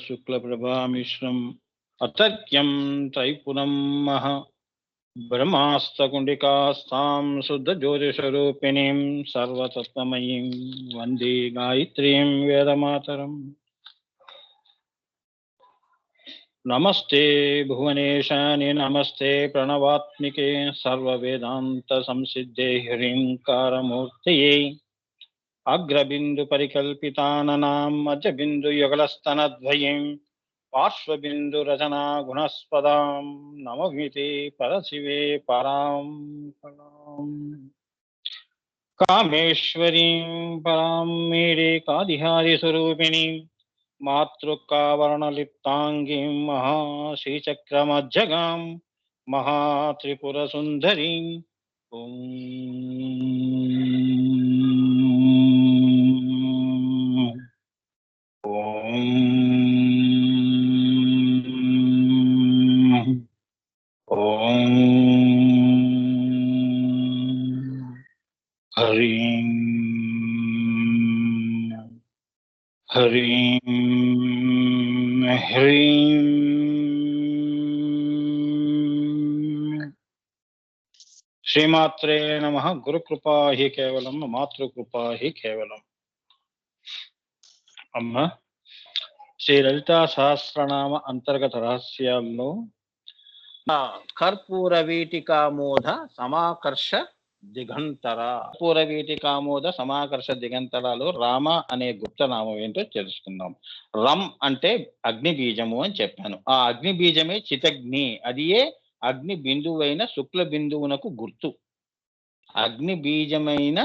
శుక్లప్రభామిశ్రం అతర్క్యం త్రైపురం మహ బ్రహ్మాస్తకుండికాస్తాం శుద్ధజ్యోతిషరూపిణీం సర్వతత్వమయీం వందే గాయత్రీం వేదమాతరం. నమస్తే భువనేశాని నమస్తే ప్రణవాత్మికే సర్వవేదాంత సంసిద్ధే హ్రీంకారమూర్తయే అగ్రబిందు పరికల్పితాననాం మధ్యబిందు యుగలస్తనద్వయం పార్శ్వబిందు రచనా గుణస్పదాం నమమితే పరశివే పరాం పరాం కామేశ్వరీం పరాం మేడే కాదిహారి స్వరూపిణీం మాతృకావరణలిప్తాంగీం మహాశ్రీచక్రమజ్జగాం మహాత్రిపురసుందరీం. ఓం ఓం హరీం హరీం హ్రీం. శ్రీమాత్రే నమః. గురుకృపా హి కేవలం, మాతృకృపా హి కేవలం. అమ్మ, శ్రీ లలితా సహస్రనామ అంతర్గత రహస్యాల్లో కర్పూర వీటికామోద సమాకర్ష దిగంతర, కర్పూర వీటికామోద సమాకర్ష దిగంతరాలు రామ అనే గుప్తనామం ఏంటో తెలుసుకుందాం. రమ్ అంటే అగ్ని బీజము అని చెప్పాను. ఆ అగ్ని బీజమే చితగ్ని. అదియే అగ్ని బిందువైన శుక్ల బిందువునకు గుర్తు. అగ్ని బీజమైన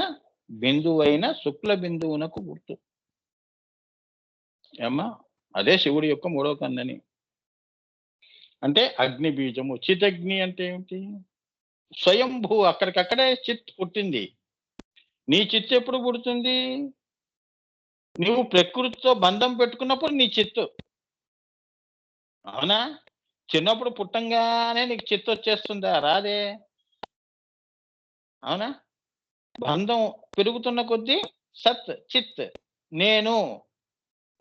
బిందువైన శుక్ల బిందువునకు గుర్తు. ఏమ్మా, అదే శివుడి యొక్క మూడో కన్నుని. అంటే అగ్ని బీజము. చితగ్ని అంటే ఏమిటి? స్వయంభూ, అక్కడికక్కడే చిత్ పుట్టింది. నీ చిత్తు ఎప్పుడు పుడుతుంది? నువ్వు ప్రకృతితో బంధం పెట్టుకున్నప్పుడు నీ చిత్తు. అవునా? చిన్నప్పుడు పుట్టంగానే నీకు చిత్తు వచ్చేస్తుందా? రాదే. అవునా? బంధం పెరుగుతున్న కొద్దీ సత్ చిత్, నేను,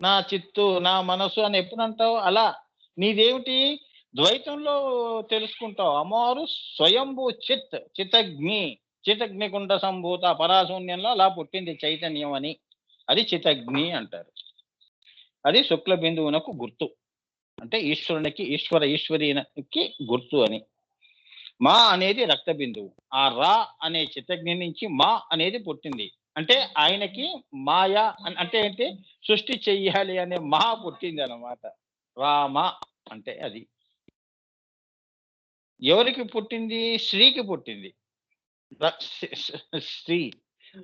నా చిత్తు, నా మనసు అని ఎప్పుడు అంటావు? అలా నీదేమిటి? ద్వైతంలో తెలుసుకుంటావు. అమ్మవారు స్వయంభూ చిత్, చితగ్ని, చితగ్నికుండ సంభూత పరాశూన్యంలో అలా పుట్టింది చైతన్యం అని. అది చితగ్ని అంటారు. అది శుక్ల బిందువునకు గుర్తు. అంటే ఈశ్వరునికి, ఈశ్వరీనికి గుర్తు అని. మా అనేది రక్త బిందువు. ఆ రా అనే చితగ్ని నుంచి మా అనేది పుట్టింది. అంటే ఆయనకి మాయ అంటే ఏంటి? సృష్టి చెయ్యాలి అనే మహా పుట్టింది అన్నమాట. రామ అంటే అది. ఎవరికి పుట్టింది? శ్రీకి పుట్టింది. శ్రీ.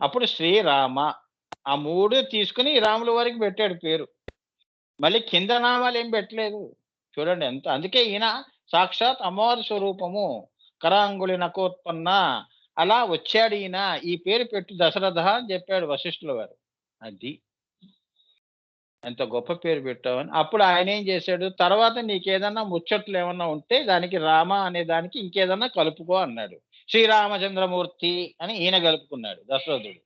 అప్పుడు శ్రీరామ. ఆ మూడు తీసుకుని రాముల వారికి పెట్టాడు పేరు. మళ్ళీ కింద నామాలు ఏం పెట్టలేదు. చూడండి ఎంత. అందుకే ఈయన సాక్షాత్ అమ్మవారి స్వరూపము. కరాంగుళి నకోత్పన్న అలా వచ్చాడు ఈయన. ఈ పేరు పెట్టు దశరథ అని చెప్పాడు వశిష్ఠుల వారు. అది ఎంత గొప్ప పేరు పెట్టావని. అప్పుడు ఆయన ఏం చేశాడు? తర్వాత నీకేదన్నా ముచ్చట్లు ఏమన్నా ఉంటే దానికి రామ అనే దానికి ఇంకేదన్నా కలుపుకో అన్నాడు. శ్రీరామచంద్రమూర్తి అని ఈయన కలుపుకున్నాడు దశరథుడు.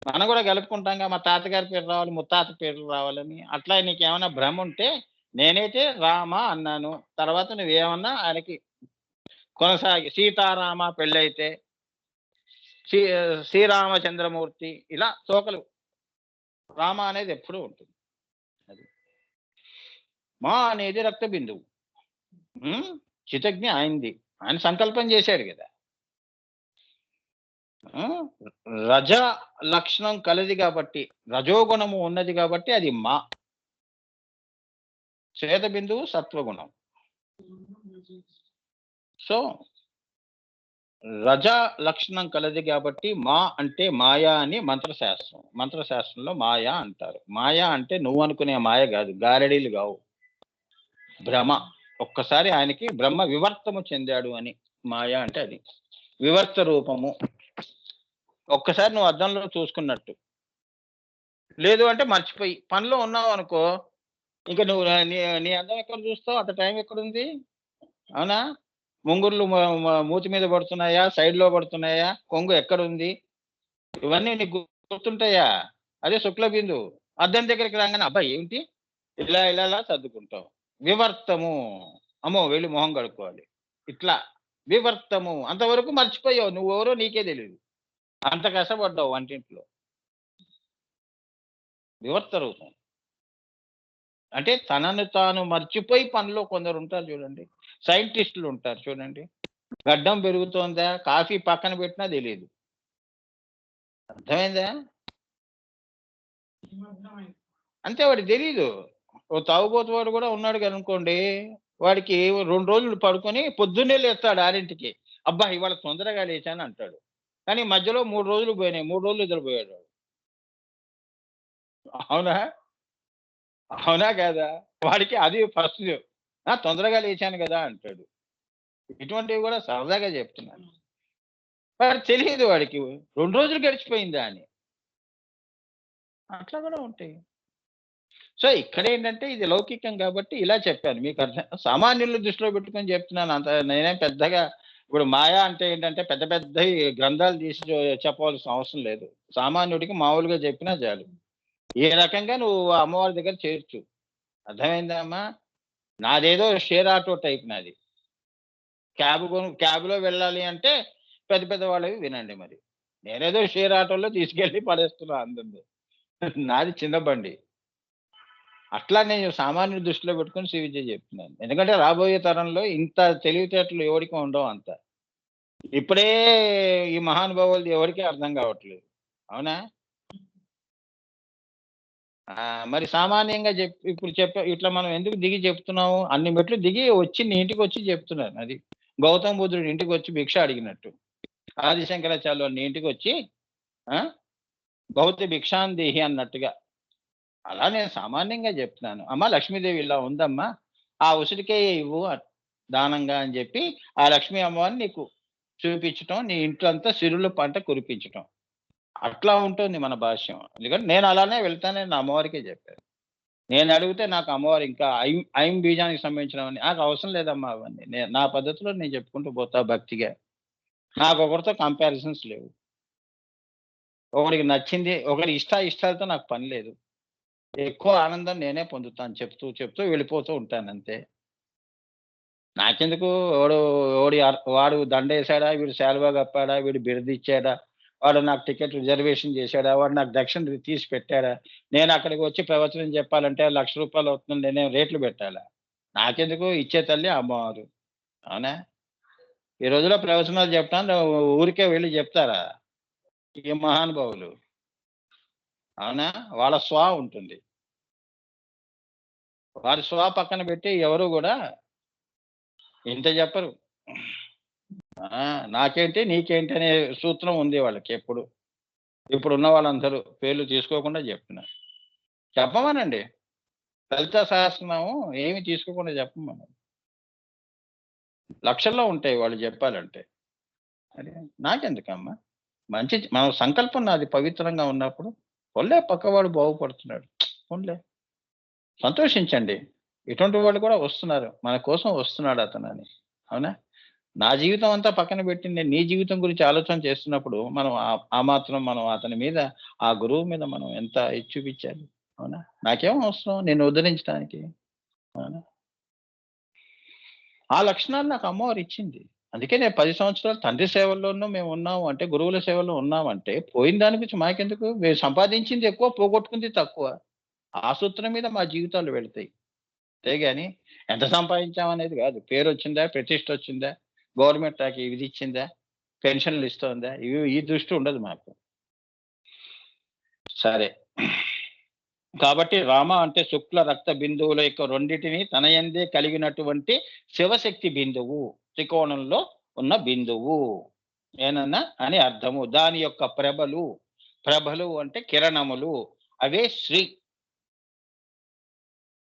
మనం కూడా కలుపుకుంటాంగా, మా తాతగారి పేరు రావాలి, ముత్తాత పేరు రావాలని. అట్లా నీకేమన్నా భ్రమ ఉంటే, నేనైతే రామ అన్నాను, తర్వాత నువ్వేమన్నా ఆయనకి కొనసాగి సీతారామ పెళ్ళైతే శ్రీరామచంద్రమూర్తి, ఇలా తోకలు. రామ అనేది ఎప్పుడూ ఉంటుంది. అది మా అనేది రక్త బిందువు. చితజ్ఞ ఆయనది. ఆయన సంకల్పం చేశాడు కదా. రజ లక్షణం కలది కాబట్టి, రజోగుణము ఉన్నది కాబట్టి అది మా. శ్వేత బిందువు సత్వగుణం. సో రజ లక్షణం కలది కాబట్టి మా అంటే మాయా అని మంత్రశాస్త్రం. మంత్రశాస్త్రంలో మాయా అంటారు. మాయా అంటే నువ్వు అనుకునే మాయ కాదు, గారడీలు కావు, భ్రమ. ఒక్కసారి ఆయనకి బ్రహ్మ వివర్తము చెందాడు అని. మాయా అంటే అది వివర్త రూపము. ఒక్కసారి నువ్వు అద్దంలో చూసుకున్నట్టు. లేదు అంటే మర్చిపోయి పనిలో ఉన్నావు అనుకో, ఇంకా నువ్వు నీ అందం ఎక్కడ చూస్తావు? అంత టైం ఎక్కడుంది? అవునా? ముంగుర్లు మూతి మీద పడుతున్నాయా, సైడ్ లో పడుతున్నాయా, కొంగు ఎక్కడుంది, ఇవన్నీ నీకు గుర్తుంటాయా? అదే శుక్ల బిందు. అద్దం దగ్గరికి రాగానే అబ్బాయి ఏమిటి ఇలా ఇలా ఇలా సర్దుకుంటాం. వివర్తము. అమ్మో! వెళ్లి మొహం కడుక్కోవాలి. ఇట్లా వివర్తము. అంతవరకు మర్చిపోయావు. నువ్వెవరో నీకే తెలీదు. అంత కష్టపడ్డావు వంటింట్లో. వివర్త రూపం. అంటే తనను తాను మర్చిపోయి పనిలో కొందరుంటారు చూడండి. సైంటిస్టులుంటారు చూడండి. గడ్డం పెరుగుతోందా? కాఫీ పక్కన పెట్టినా తెలీదు. అర్థమైందా? అంతే వాడికి తెలీదు. ఓ తాగుబోతువాడు కూడా ఉన్నాడు గనుకోండి, వాడికి 2 రోజులు పడుకొని పొద్దున్నే లేస్తాడు 6కి. అబ్బా! ఇవాళ తొందరగా లేచాను అంటాడు. కానీ మధ్యలో 3 రోజులు పోయినాయి. 3 రోజులు నిద్రపోయాడు వాడు. అవునా? అవునా కాదా? వాడికి అది ఫస్ట్ తొందరగా లేచాను గదా! అంటాడు. ఇటువంటివి కూడా సరదాగా చెప్తున్నాను. వాడికి తెలీదు వాడికి. 2 రోజులు గడిచిపోయిందా అని. అట్లా కూడా ఉంటాయి. సో, ఇక్కడేంటంటే ఇది లౌకికం గాబట్టి ఇలా చెప్పాను. మీకు సామాన్యుల్ని దృష్టిలో పెట్టుకొని చెప్తున్నాను. అంత నేనేం పెద్దగా ఇప్పుడు మాయ అంటే ఏంటంటే పెద్ద పెద్దయి గ్రంథాలు తీసి చెప్పవలసిన అవసరం లేదు. సామాన్యుడికి మామూలుగా చెప్పినా చాలు. ఏ రకంగా నువ్వు అమ్మవారి దగ్గర చేర్చు. అర్థమైందా అమ్మా? నాదేదో షేర్ ఆటో టైప్ నాది. క్యాబ్‌లో వెళ్ళాలి అంటే పెద్ద పెద్ద వాళ్ళవి వినండి మరి. నేనేదో షేర్ ఆటోలో తీసుకెళ్ళి పడేస్తున్నా అందరిని. నాది చిన్న బండి. అట్లా నేను సామాన్యుడి దృష్టిలో పెట్టుకొని శ్రీ విద్య చెప్తున్నాను. ఎందుకంటే రాబోయే తరంలో ఇంత తెలివితేటలు ఎవడికి ఉండవు అంత. ఇప్పుడే ఈ మహానుభావులది ఎవరికీ అర్థం కావట్లేదు. అవునా? మరి సామాన్యంగా ఇప్పుడు ఇట్లా మనం ఎందుకు దిగి చెప్తున్నాము? అన్ని మెట్లు దిగి వచ్చి నీ ఇంటికొచ్చి చెప్తున్నాను అది. గౌతమ బుద్ధుడు ఇంటికొచ్చి భిక్ష అడిగినట్టు. ఆది శంకరాచార్యులు వాళ్ళ ఇంటికొచ్చి ఆ! భౌతి భిక్షాందేహి అన్నట్టుగా. అలా నేను సామాన్యంగా జెప్తున్నాను. అమ్మ లక్ష్మీదేవి ఇలా ఉందమ్మా. ఆ ఉసిరికాయ ఇవ్వు దానంగా అని జెప్పి, ఆ లక్ష్మీ అమ్మవారిని నీకు చూపించటం, నీ ఇంట్లో అంతా సిరుల పంట కురిపించటం. అట్లా ఉంటుంది మన భాష్యం. ఎందుకంటే నేను అలానే వెళ్తానని నా అమ్మవారికే జెప్పాను. నేను అడిగితే నాకు అమ్మవారు ఇంకా ఐం బీజానికి సంబంధించినవన్నీ నాకు అవసరం లేదమ్మా అవన్నీ. నా పద్ధతిలో నేను చెప్పుకుంటూ పోతా భక్తిగా. నాకొకరితో కంపారిజన్స్ లేవు. ఒకడికి నచ్చింది ఒకడి ఇష్టాలతో నాకు పని లేదు. ఎక్కువ ఆనందం నేనే పొందుతాను చెప్తూ, చెప్తూ వెళ్ళిపోతూ ఉంటానంతే. నాకెందుకు వాడు దండేసాడా, వీడు శాలువా కప్పాడా, వీడు బిరుదిచ్చాడా, వాడు నాకు టికెట్ రిజర్వేషన్ చేసాడా, వాడు నాకు దక్షిణ తీసి పెట్టాడా, నేనక్కడికి వచ్చి ప్రవచనం చెప్పాలంటే రూ. 1,00,000 అవుతుంది. నేనేం రేట్లు పెట్టాలా? నాకెందుకు ఇచ్చే తల్లి అమ్మవారు. అవునా? ఈ రోజుల్లో ప్రవచనాలు చెప్పడానికి ఊరికే వెళ్లి చెప్తారా? ఈ మహానుభావులు. అవునా? వాళ్ళ ఉంటుంది. వారి పక్కన పెట్టి ఎవరు గూడా ఇంత చెప్పరు. ఆ! నాకేంటి, నీకేంటి అనే సూత్రం ఉంది వాళ్ళకెప్పుడు. ఇప్పుడున్న వాళ్ళందరూ పేర్లు తీసుకోకుండా చెప్తున్నారు. చెప్పమనండి. లలితా సహస్రనామం ఏమి తీసుకోకుండా చెప్పమనండి. లక్షల్లో ఉంటాయి వాళ్ళు జెప్పాలంటే. అరే! నాకెందుకమ్మా? మన సంకల్పం నాది పవిత్రంగా ఉన్నప్పుడు, పోన్లే పక్కవాడు బాగుపడుతున్నాడు. పోన్లే సంతోషించండి. ఇటువంటి వాళ్ళు కూడా వస్తున్నారు. మన కోసం వస్తున్నాడు అతనని. అవునా? నా జీవితం అంతా పక్కన పెట్టి నేను నీ జీవితం గురించి ఆలోచన చేస్తున్నప్పుడు మనం ఆ మాత్రం మనం అతని మీద ఆ గురువు మీద మనం ఎంత ఇది చూపించాలి. అవునా? నాకేం అవసరం నిన్ను ఉద్ధరించడానికి. అవునా? ఆ లక్షణాలు నాకు అమ్మవారు ఇచ్చింది. అందుకే నేను 10 సంవత్సరాలు తండ్రి సేవల్లోనూ మేము ఉన్నాము అంటే, గురువుల సేవలో ఉన్నామంటే, పోయిన దాని గురించి మాకెందుకు? మేము సంపాదించింది ఎక్కువ, పోగొట్టుకుంది తక్కువ. ఆ సూత్రం మీద మా జీవితాలు వెళ్తాయి. అంతేగాని ఎంత సంపాదించామనేది గాదు. పేరొచ్చిందా? ప్రతిష్టొచ్చిందా? గవర్నమెంట్ నాకు ఇదిచ్చిందా? పెన్షన్‌లు ఇస్తోందా? ఈ దృష్టి ఉండదు మాకు. సరే. కాబట్టి రామ అంటే శుక్ల రక్త బిందువుల యొక్క రెండిటిని తన యందే కలిగినటువంటి శివశక్తి బిందువు. త్రికోణంలో ఉన్న బిందువు. ఏనన్నా అని అర్థము. దాని యొక్క ప్రభలు అంటే కిరణములు. అవే శ్రీ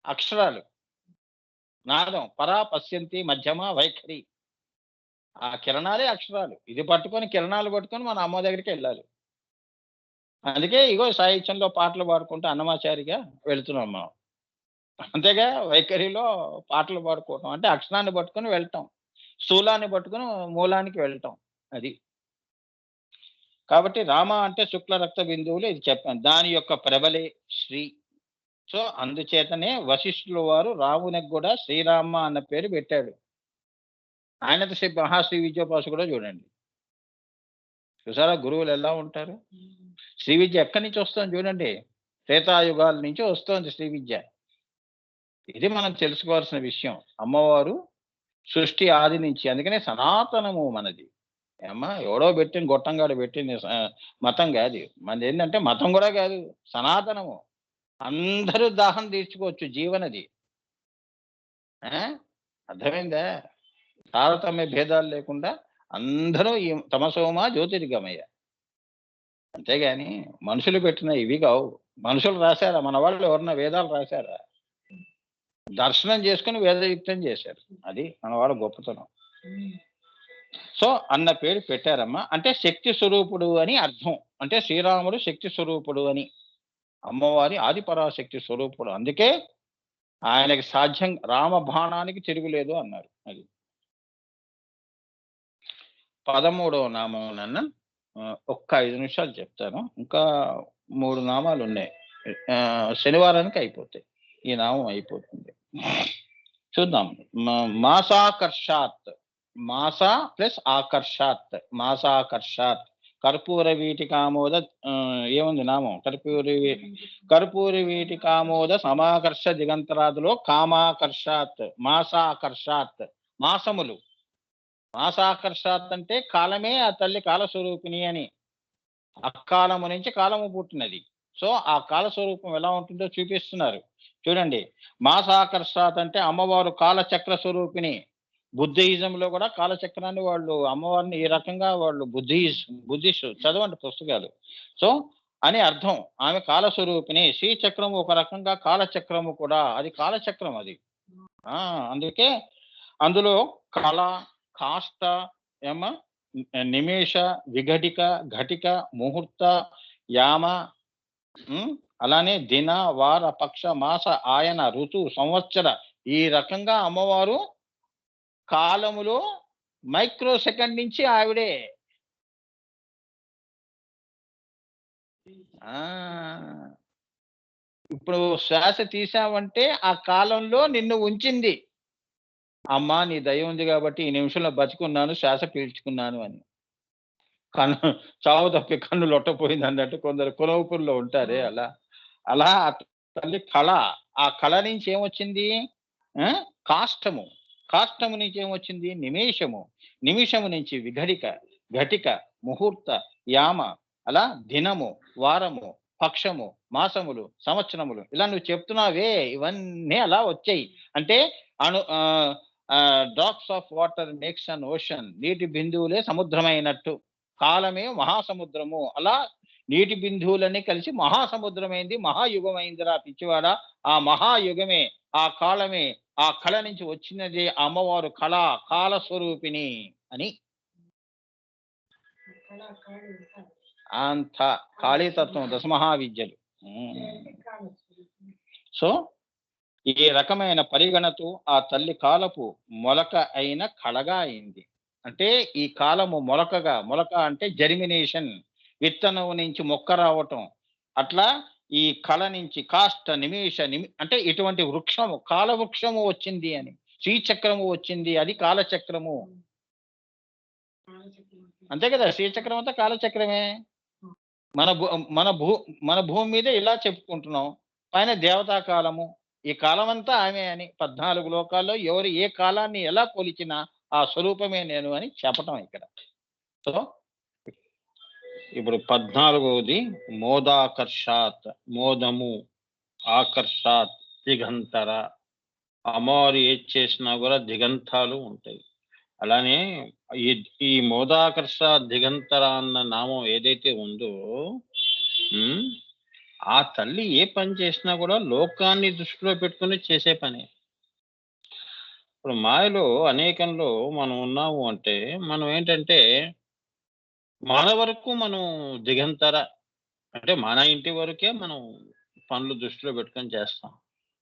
అక్షరాలు. నాదం పరా పశ్యంతి మధ్యమ వైఖరి. ఆ కిరణాలే అక్షరాలు. ఇది పట్టుకొని కిరణాలు పట్టుకొని మన అమ్మ దగ్గరికెళ్ళాలి. అందుకే ఇగో సాహిత్యంలో పాటలు పాడుకుంటూ అన్నమాచారిగా వెళ్తున్నాం మనం. అంతేగా వైఖరిలో పాటలు పాడుకోవటం. అంటే అక్షరాన్ని పట్టుకొని వెళ్ళటం. స్థూలాన్ని పట్టుకొని మూలానికి వెళ్ళటం. అది. కాబట్టి రామ అంటే శుక్ల రక్త బిందువులు ఇది చెప్పాను. దాని యొక్క ప్రబలే శ్రీ. సో అందుచేతనే వశిష్ఠుల వారు రామునికి కూడా శ్రీరామ అన్న పేరు పెట్టాడు. ఆయనతో మహాశ్రీ విద్యోపాసు కూడా చూడండి. చూసారా గురువులు ఎలా ఉంటారు? శ్రీ విద్య ఎక్కడి నుంచి వస్తుంది చూడండి. త్రేతాయుగాల నుంచి వస్తోంది శ్రీ విద్య. ఇది మనం తెలుసుకోవాల్సిన విషయం. అమ్మవారు సృష్టి ఆది నుంచి, అందుకనే సనాతనము మనది. ఏమ్మా ఎవడో పెట్టిన గొట్టంగాడు పెట్టింది మతం కాదు. మనది ఏంటంటే మతం కూడా కాదు, సనాతనము. అందరూ దాహం తీర్చుకోవచ్చు, జీవనది. అర్థమైందా? తారతమ్య భేదాలు లేకుండా అందరూ ఈ తమసోమ జ్యోతిర్గమయ్య. అంతేగాని మనుషులు పెట్టిన ఇవి కావు. మనుషులు రాశారా? మన వాళ్ళు ఎవరన్నా వేదాలు రాశారా? దర్శనం చేసుకుని వేదయుక్తం చేశారు. అది మన వాళ్ళ గొప్పతనం. సో అన్న పేరు పెట్టారమ్మా. అంటే శక్తి స్వరూపుడు అని అర్థం. అంటే శ్రీరాముడు శక్తి స్వరూపుడు అని, అమ్మవారి ఆదిపరాశక్తి స్వరూపుడు. అందుకే ఆయనకి సాధ్యం, రామ బాణానికి తిరుగులేదు అన్నారు. అది 13వ నామం నన్న ఒక్క 5 నిమిషాలు చెప్తాను. ఇంకా 3 నామాలు ఉన్నాయి. శనివారానికి అయిపోతాయి, ఈ నామం అయిపోతుంది. చూద్దాం. మాసాకర్షాత్, మాస ప్లస్ ఆకర్షాత్, మాసాకర్షాత్. కర్పూర వీటికామోద ఏముంది నామం? కర్పూర వీటికామోద సమాకర్ష దిగంతరాదులో కామాకర్షాత్, మాసాకర్షాత్. మాసములు. మాసాకర్షాత్ అంటే కాలమే ఆ తల్లి కాలస్వరూపిణి అని. అకాలము నుంచి కాలము పుట్టినది. సో ఆ కాలస్వరూపం ఎలా ఉంటుందో చూపిస్తున్నారు. చూడండి, మాసాకర్షాత్ అంటే అమ్మవారు కాలచక్ర స్వరూపిణి. బుద్ధిజంలో కూడా కాలచక్రాన్ని వాళ్ళు, అమ్మవారిని ఈ రకంగా వాళ్ళు బుద్ధిస్ట్ చదవండి పుస్తకాలు. సో అని అర్థం. ఆమె కాలస్వరూపిణి. శ్రీచక్రము ఒక రకంగా కాలచక్రము కూడా, అది కాలచక్రం అది. అందుకే అందులో కళ, కాష్ట, ఏమ, నిమేష, విఘటిక, ఘటిక, ముహూర్త, యామ, అలానే దిన, వార, పక్ష, మాస, ఆయన, ఋతు, సంవత్సర, ఈ రకంగా అమ్మవారు కాలములో మైక్రో సెకండ్ నుంచి ఆవిడే. ఇప్పుడు శ్వాస తీసావంటే ఆ కాలంలో నిన్ను ఉంచింది. అమ్మా నీ దయ ఉంది కాబట్టి ఈ నిమిషంలో బతికున్నాను, శ్వాస పీల్చుకున్నాను అని. కన్ను చావు తప్పి కన్ను లొట్టపోయింది అన్నట్టు కొందరు కులవపుల్లో ఉంటారే, అలా అలా తల్లి కళ. ఆ కళ నుంచి ఏమొచ్చింది? కాష్టము. కాష్టము నుంచి ఏమొచ్చింది? నిమేషము. నిమిషము నుంచి విఘటిక, ఘటిక, ముహూర్త, యామ, అలా దినము, వారము, పక్షము, మాసములు, సంవత్సరములు, ఇలా నువ్వు చెప్తున్నావే, ఇవన్నీ అలా వచ్చాయి. అంటే drops of water makes an ocean. నీటి బిందువులే సముద్రమైనట్టు కాలమే మహాసముద్రము. అలా నీటి బిందువులన్నీ కలిసి మహాసముద్రమైంది, మహాయుగమైందిరా పిచ్చివాడ. ఆ మహాయుగమే, ఆ కాలమే, ఆ కళ నుంచి వచ్చినది అమ్మవారు కళ, కాలస్వరూపిణి అని. అంత కాళీతత్వం, దశమహావిద్యలు. సో ఈ రకమైన పరిగణతో ఆ తల్లి కాలపు మొలక అయిన కళగా అయింది. అంటే ఈ కాలము మొలకగా, మొలక అంటే జర్మినేషన్, విత్తనం నుంచి మొక్క రావటం. అట్లా ఈ కళ నుంచి కాష్ట, నిమేష, అంటే ఇటువంటి వృక్షము, కాలవృక్షము వచ్చింది అని. శ్రీచక్రము వచ్చింది, అది కాలచక్రము. అంతే కదా, శ్రీచక్రం అంతా కాలచక్రమే. మన భూమి మీద ఇలా చెప్పుకుంటున్నాం. పైన దేవతా కాలము, ఈ కాలం అంతా ఆమె అని. 14 లోకాల్లో ఎవరు ఏ కాలాన్ని ఎలా కొలిచినా ఆ స్వరూపమే నేను అని చెప్పటం ఇక్కడ. సో ఇప్పుడు 14వది మోదాకర్షాత్. మోదము, ఆకర్షాత్, దిగంతర. అమ్మవారు ఏది చేసినా కూడా దిగంతాలు ఉంటాయి. అలానే ఈ మోదాకర్ష దిగంతర అన్న నామం ఏదైతే ఉందో, ఆ తల్లి ఏ పని చేసినా కూడా లోకాన్ని దృష్టిలో పెట్టుకుని చేసే పని. ఇప్పుడు మాయలో అనేకంలో మనం ఉన్నాము అంటే, మనం ఏంటంటే మన వరకు మనం దిగంతర, అంటే మన ఇంటి వరకే మనం పనులు దృష్టిలో పెట్టుకొని చేస్తాం.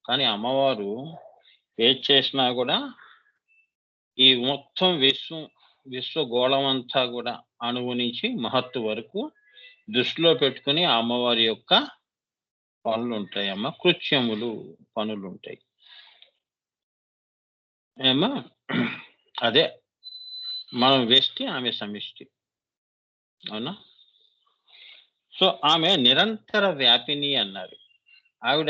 కానీ అమ్మవారు ఏది చేసినా కూడా ఈ మొత్తం విశ్వగోళం అంతా కూడా అణువు నుంచి మహత్తు వరకు దృష్టిలో పెట్టుకుని ఆ అమ్మవారి యొక్క పనులుంటాయమ్మా. కృత్యములు, పనులుంటాయి. ఏమ్మా? అదే. మనం వ్యష్టి, ఆమె సమిష్టి. అవునా? సో, ఆమె నిరంతర వ్యాపిని అన్నారు. ఆవిడ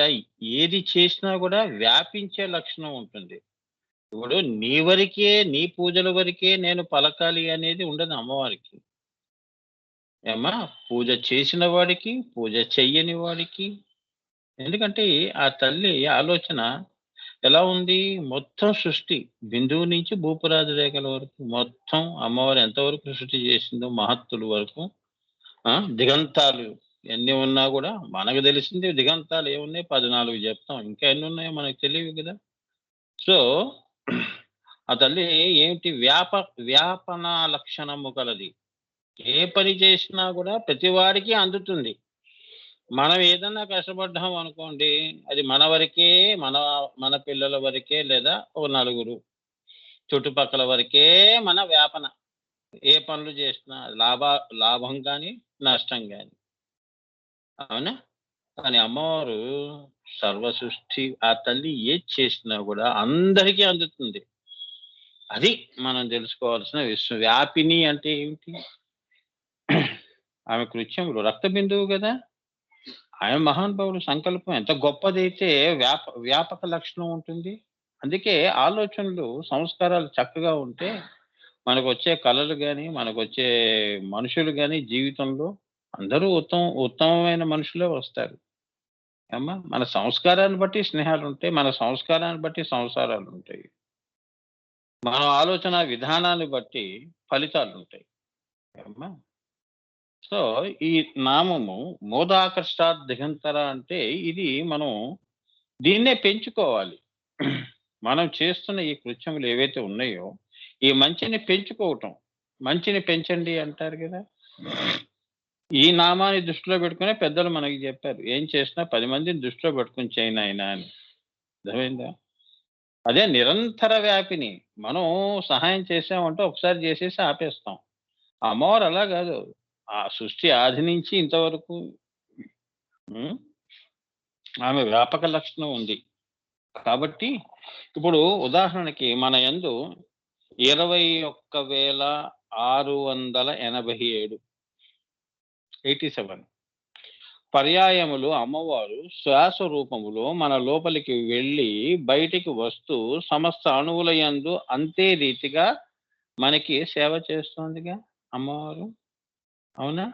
ఏది చేసినా గూడా వ్యాపించే లక్షణం ఉంటుంది. ఇప్పుడు నీ వరకే, నీ పూజల వరకే నేను పలకాలి అనేది ఉండదు అమ్మవారికి. ఏమ్మా? పూజ చేసిన వాడికి, పూజ చెయ్యని వాడికి. ఎందుకంటే ఆ తల్లి ఆలోచన ఎలా ఉంది? మొత్తం సృష్టి బిందువు నుంచి భూపురాది రేఖల వరకు మొత్తం అమ్మవారు ఎంతవరకు సృష్టి చేసిందో మహత్తుల వరకు, దిగంతాలు ఎన్ని ఉన్నా గూడా మనకు తెలిసింది దిగంతాలు ఏమున్నాయి 14 చెప్తాం. ఇంకా ఎన్నున్నాయో మనకు తెలియవు గదా! సో, ఆ తల్లి ఏమిటి వ్యాపన లక్షణము కలది. ఏ పని చేసినా గూడా ప్రతి వాడికి అందుతుంది. మనం ఏదన్నా కష్టపడ్డాం అనుకోండి, అది మన వరకే, మన మన పిల్లల వరకే లేదా ఓ నలుగురు చుట్టుపక్కల వరకే మన వ్యాపన. ఏ పనులు చేసినా లాభం గాని, నష్టం గాని. అవునా? కానీ అమ్మవారు సర్వ సృష్టి ఆ తల్లి ఏది చేసినా గూడా అందరికీ అందుతుంది. అది మనం తెలుసుకోవాల్సిన వ్యాపిని అంటే ఏమిటి? ఆమె కృత్యములు రక్త బిందువు గదా! ఆయన మహానుభావుడు సంకల్పం ఎంత గొప్పదైతే వ్యాపక లక్షణం ఉంటుంది. అందుకే ఆలోచనలు, సంస్కారాలు చక్కగా ఉంటే మనకొచ్చే కళలు గాని, మనకొచ్చే మనుషులు గాని జీవితంలో అందరూ ఉత్తమమైన మనుషులే వస్తారు. ఏమ్మా! మన సంస్కారాన్ని బట్టి స్నేహాలుంటాయి. మన సంస్కారాన్ని బట్టి సంసారాలుంటాయి. మన ఆలోచన విధానాన్ని బట్టి ఫలితాలుంటాయి. ఏమ్మా! సో, ఈ నామము మోదాకర్షాత్ దిగంతర అంటే ఇది మనం దీన్నే పెంచుకోవాలి. మనం చేస్తున్న ఈ కృత్యములు ఏవైతే ఉన్నాయో, ఈ మంచిని పెంచుకోవటం. మంచిని పెంచండి అంటారు గదా! ఈ నామాన్ని దృష్టిలో పెట్టుకునే పెద్దలు మనకి జెప్పారు. ఏం చేసినా 10 మందిని దృష్టిలో పెట్టుకొని చెయ్యి నాయనా అని. అర్థమైందా? అదే నిరంతర వ్యాపిని. మనం సహాయం చేసామంటే ఒకసారి జేసేసి ఆపేస్తాం. అమ్మవారు అలా గాదు. ఆ సృష్టి ఆది నుంచి ఇంతవరకు హ్మ్. ఆమె వ్యాపక లక్షణం ఉంది. కాబట్టి ఇప్పుడు ఉదాహరణకి మన యందు 21,687 87 పర్యాయములు అమ్మవారు శ్వాస రూపములో మన లోపలికి వెళ్ళి బయటికి వస్తూ సమస్త అణువుల యందు అంతే రీతిగా మనకి సేవ చేస్తోందిగా అమ్మవారు. అవునా?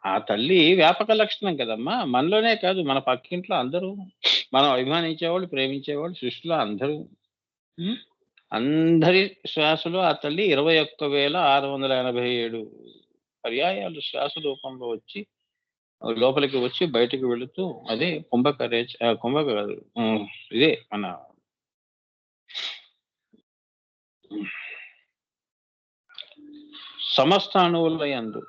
ఆ తల్లి వ్యాపక లక్షణం కదమ్మా! మనలోనే కాదు మన పక్కింట్లో అందరూ మనం అభిమానించేవాళ్ళు, ప్రేమించేవాళ్ళు సృష్టిలో అందరూ. హ్మ్. అందరి శ్వాసలో ఆ తల్లి 21,687 పర్యాయాలు శ్వాస రూపంలో వచ్చి లోపలికి వచ్చి బయటికి వెళుతూ అదే కుంభక కాదు. ఇదే మన సమస్త అణువుల యందు.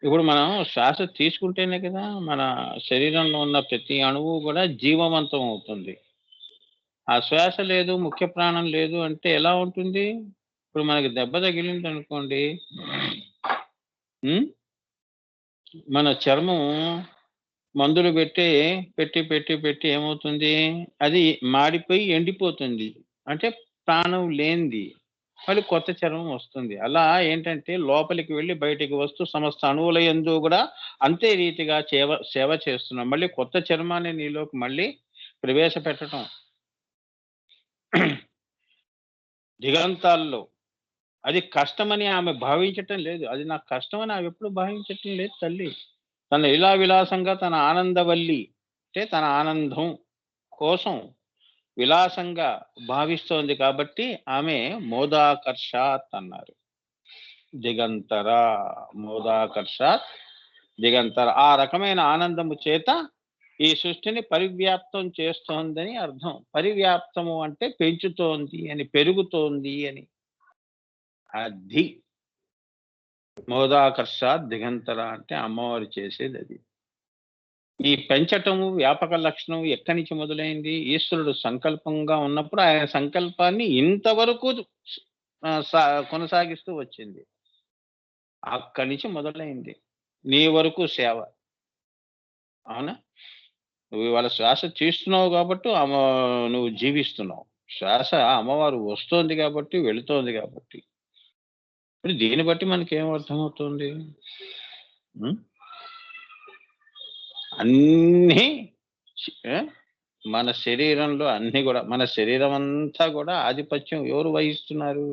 ఇప్పుడు మనం శ్వాస తీసుకుంటేనే కదా మన శరీరంలో ఉన్న ప్రతి అణువు కూడా జీవవంతం అవుతుంది. ఆ శ్వాస లేదు, ముఖ్య ప్రాణం లేదు అంటే ఎలా ఉంటుంది? ఇప్పుడు మనకి దెబ్బ తగిలిందనుకోండి. హ్మ్. మన చర్మం మందులు పెట్టి ఏమవుతుంది? అది మాడిపోయి ఎండిపోతుంది. అంటే ప్రాణం లేనిది. మళ్ళీ కొత్త చర్మం వస్తుంది. అలా ఏంటంటే లోపలికి వెళ్లి బయటికి వస్తూ సమస్త అణువుల యందు గూడా అంతే రీతిగా సేవ చేస్తున్నాం. మళ్ళీ కొత్త చర్మాన్ని నీలోకి మళ్ళీ ప్రవేశపెట్టటం. దిగంతాల్లో. అది కష్టమని ఆమె భావించటం లేదు. అది నాకు కష్టమని ఆమె ఎప్పుడు భావించటం లేదు తల్లి. తన లీలా విలాసంగా తన ఆనందవల్లి అంటే తన ఆనందం కోసం విలాసంగా భావిస్తోంది కాబట్టి ఆమె మోదాకర్షాత్ అన్నారు. దిగంతర, మోదాకర్షాత్ దిగంతర. ఆ రకమైన ఆనందము చేత ఈ సృష్టిని పరివ్యాప్తం చేస్తోందని అర్థం. పరివ్యాప్తము అంటే పెంచుతోంది అని, పెరుగుతోంది అని. అది మోదాకర్షాత్ దిగంతర అంటే అమ్మవారు చేసేదది. ఈ పెంచటము, వ్యాపక లక్షణం ఎక్కడి నుంచి మొదలైంది? ఈశ్వరుడు సంకల్పంగా ఉన్నప్పుడు ఆయన సంకల్పాన్ని ఇంతవరకు ఆహ్, సా కొనసాగిస్తూ వచ్చింది. అక్కడి నుంచి మొదలైంది. నీ వరకు సేవ. అవునా? నువ్వు ఇవాళ శ్వాస తీస్తున్నావు కాబట్టి నువ్వు జీవిస్తున్నావు. శ్వాస అమ్మవారు వస్తోంది కాబట్టి, వెళుతోంది కాబట్టి. మరి దీన్ని బట్టి మనకేం అర్థమవుతుంది? హ్మ్. అన్నీ ఆ! మన శరీరంలో అన్నీ గూడా మన శరీరం అంతా గూడా ఆధిపత్యం ఎవరు వహిస్తున్నారు?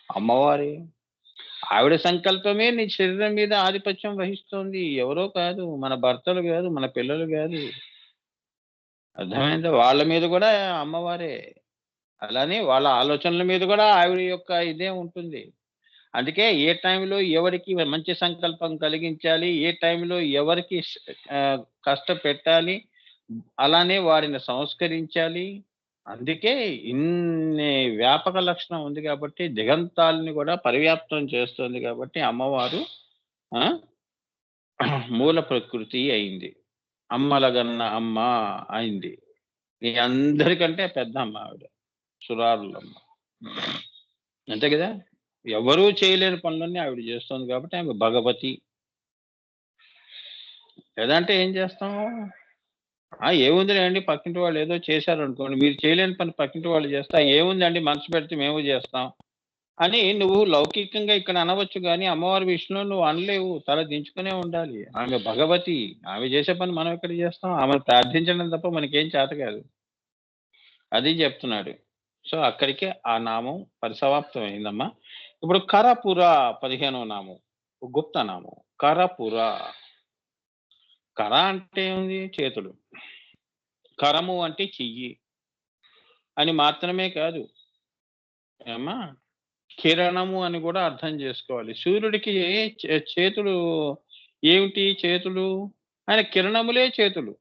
అమ్మవారే. ఆవిడ సంకల్పమే నీ శరీరం మీద ఆధిపత్యం వహిస్తోంది. ఎవరో కాదు. మన భర్తలు గాదు, మన పిల్లలు గాదు. అర్థమైందా? వాళ్ళ మీద గూడా అమ్మవారే. అలానే వాళ్ళ ఆలోచనల మీద గూడా ఆవిడ యొక్క ఇదే ఉంటుంది. అందుకే ఏ టైంలో ఎవరికి మంచి సంకల్పం కలిగించాలి, ఏ టైంలో ఎవరికి కష్టపెట్టాలి, అలానే వారిని సంస్కరించాలి. అందుకే ఇన్ని వ్యాపక లక్షణం ఉంది గాబట్టి, దిగంతాల్ని గూడా పరివ్యాప్తం చేస్తుంది గాబట్టి అమ్మవారు ఆ! మూల ప్రకృతి అయింది. అమ్మలగన్న అమ్మ అయింది. మీ అందరికంటే పెద్దమ్మ ఆవిడ. సురారులమ్మ. అంతే గదా! ఎవరు చేయలేని పనులన్నీ ఆవిడ జేస్తోంది గాబట్టి ఆమె భగవతి. లేదంటే ఏం చేస్తాం? ఏముందిలేండి పక్కింటి వాళ్ళు ఏదో చేశారనుకోండి, మీరు చేయలేని పని పక్కింటి వాళ్ళు చేస్తే ఏముందండి మనసు పెడితే మేము జేస్తాం అని నువ్వు లౌకికంగా ఇక్కడ అనవచ్చు గానీ, అమ్మవారి విషయంలో నువ్వు అనలేవు. తల దించుకునే ఉండాలి. ఆమె భగవతి. ఆమె చేసే పని మనం ఎక్కడ జేస్తాం? ఆమెను ప్రార్థించడం తప్ప మనకేం చేత కాదు. అది జెప్తున్నాడు. సో, అక్కడికే ఆ నామం పరిసమాప్తమైందమ్మా. ఇప్పుడు కరపుర 15వ నామం. గుప్త నామం. కరపుర. కర అంటే ఏముంది? చేతులు. కరము అంటే చెయ్యి అని మాత్రమే కాదు. ఏమ్మా! కిరణము అని గూడా అర్థం జేసుకోవాలి. సూర్యుడికి చేతులు ఏమిటి చేతులు? ఆయన కిరణములే చేతులు.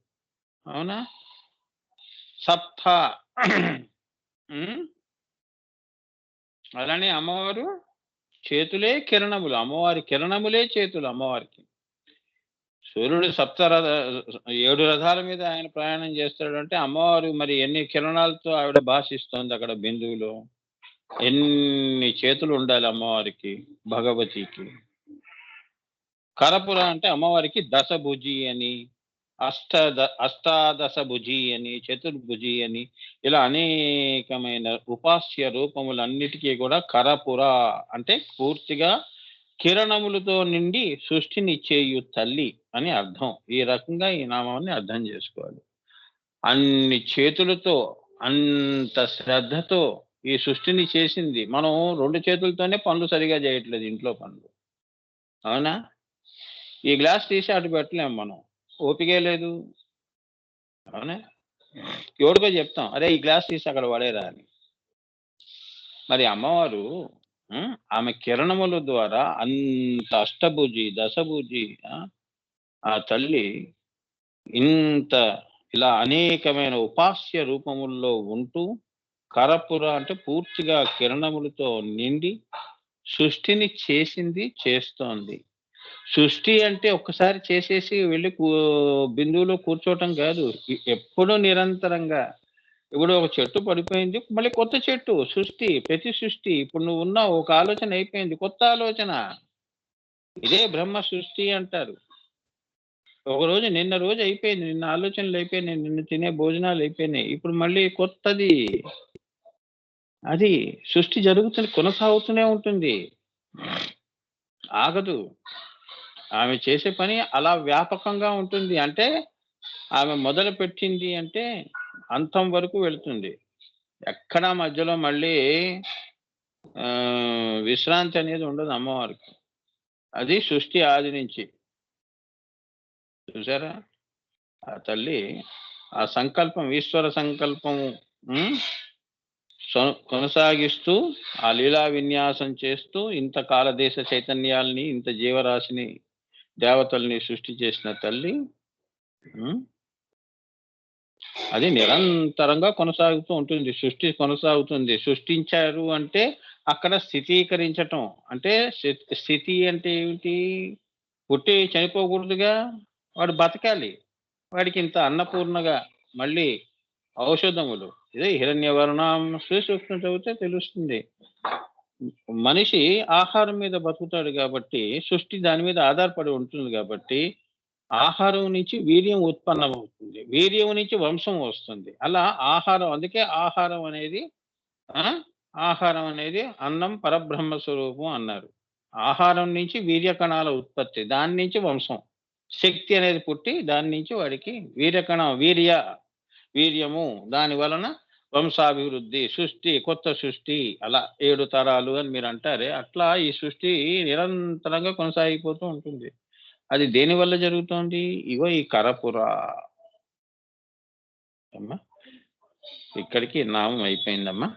అవునా? సప్త హ్మ్. అలానే అమ్మవారు చేతులే కిరణములు. అమ్మవారి కిరణములే చేతులు అమ్మవారికి. సూర్యుడు 7 రథాల మీద ఆయన ప్రయాణం చేస్తాడంటే అమ్మవారు మరి ఎన్ని కిరణాలతో ఆవిడ భాషిస్తోంది అక్కడ బిందువులో. ఎన్ని చేతులు ఉండాలి అమ్మవారికి, భగవతికి. కరపుర అంటే అమ్మవారికి దశభుజి అని, అష్టాదశ భుజి అని, చతుర్భుజి అని ఇలా అనేకమైన ఉపాస్య రూపములన్నిటికీ కూడా కరపుర అంటే పూర్తిగా కిరణములతో నిండి సృష్టినిచ్చేయు తల్లి అని అర్థం. ఈ రకంగా ఈ నామాన్ని అర్థం చేసుకోవాలి. అన్ని చేతులతో, అంత శ్రద్ధతో ఈ సృష్టిని చేసింది. మనం 2 చేతులతోనే పనులు సరిగ్గా చేయట్లేదు ఇంట్లో పనులు. అవునా? ఈ గ్లాస్ తీసి అటు పెట్టలేం మనం. ఓపికే లేదు. అవునా? ఎవడికో చెప్తాం. "అరేయ్! ఈ గ్లాస్ తీసి అక్కడ పడేయరా" అని. మరి అమ్మవారు ఆమె కిరణముల ద్వారా అంత అష్టభుజి, దశభుజి ఆ తల్లి ఇంత ఇలా అనేకమైన ఉపాస్య రూపముల్లో ఉంటూ కరపుర అంటే పూర్తిగా కిరణములతో నిండి సృష్టిని చేసింది, చేస్తోంది. సృష్టి అంటే ఒక్కసారి చేసేసి వెళ్లి బిందువులో కూర్చోవటం కాదు. ఎప్పుడూ నిరంతరంగా. ఇప్పుడు ఒక చెట్టు పడిపోయింది. మళ్ళీ కొత్త చెట్టు సృష్టి. ప్రతి సృష్టి. ఇప్పుడు నువ్వున్నావు. ఒక ఆలోచన అయిపోయింది. కొత్త ఆలోచన. ఇదే బ్రహ్మ సృష్టి అంటారు. ఒకరోజు నిన్న రోజు అయిపోయింది. నిన్న ఆలోచనలు అయిపోయినాయి. నిన్న తినే భోజనాలు అయిపోయినాయి. ఇప్పుడు మళ్ళీ కొత్తది. అది సృష్టి జరుగుతుంది. కొనసాగుతూనే ఉంటుంది. ఆగదు. ఆమె చేసే పని అలా వ్యాపకంగా ఉంటుంది. అంటే ఆమె మొదలుపెట్టింది అంటే అంతం వరకు వెళుతుంది. ఎక్కడా మధ్యలో మళ్ళీ విశ్రాంతి అనేది ఉండదు అమ్మవారికి. అది సృష్టి ఆది నుంచి. చూసారా? ఆ తల్లి ఆ సంకల్పం ఈశ్వర సంకల్పం హ్మ్. కొనసాగిస్తూ ఆ లీలా విన్యాసం చేస్తూ ఇంత కాలదేశ చైతన్యాల్ని, ఇంత జీవరాశిని, దేవతల్ని సృష్టి చేసిన తల్లి హ్మ్. అది నిరంతరంగా కొనసాగుతూ ఉంటుంది. సృష్టి కొనసాగుతుంది. సృష్టించారు అంటే అక్కడ స్థితీకరించటం. అంటే స్థితి అంటే ఏమిటి? పుట్టి చనిపోకూడదుగా. వాడు బతకాలి. వాడికింత అన్నపూర్ణగా మళ్ళీ ఔషధములు. ఇదే హిరణ్యవర్ణం శ్రీ సూక్తం చదివితే తెలుస్తుంది. మనిషి ఆహారం మీద బతుకుతాడు గాబట్టి, సృష్టి దాని మీద ఆధారపడి ఉంటుంది గాబట్టి, ఆహారం నుంచి వీర్యం ఉత్పన్నమవుతుంది. వీర్యం నుంచి వంశం వస్తుంది. అలా ఆహారం అందుకే ఆహారం అనేది ఆ! ఆహారం అనేది అన్నం పరబ్రహ్మ స్వరూపం అన్నారు. ఆహారం నుంచి వీర్య కణాల ఉత్పత్తి. దాని నుంచి వంశం. శక్తి అనేది పుట్టి దాని నుంచి వాడికి వీర్యము దాని వలన వంశాభివృద్ధి, సృష్టి, కొత్త సృష్టి అలా 7 తరాలు అని మీరంటారే అట్లా ఈ సృష్టి నిరంతరంగా కొనసాగిపోతూ ఉంటుంది. అది దేనివల్ల జరుగుతోంది? ఇగో ఈ కరపుర. అమ్మా! ఇక్కడికి నామం అయిపోయిందమ్మా.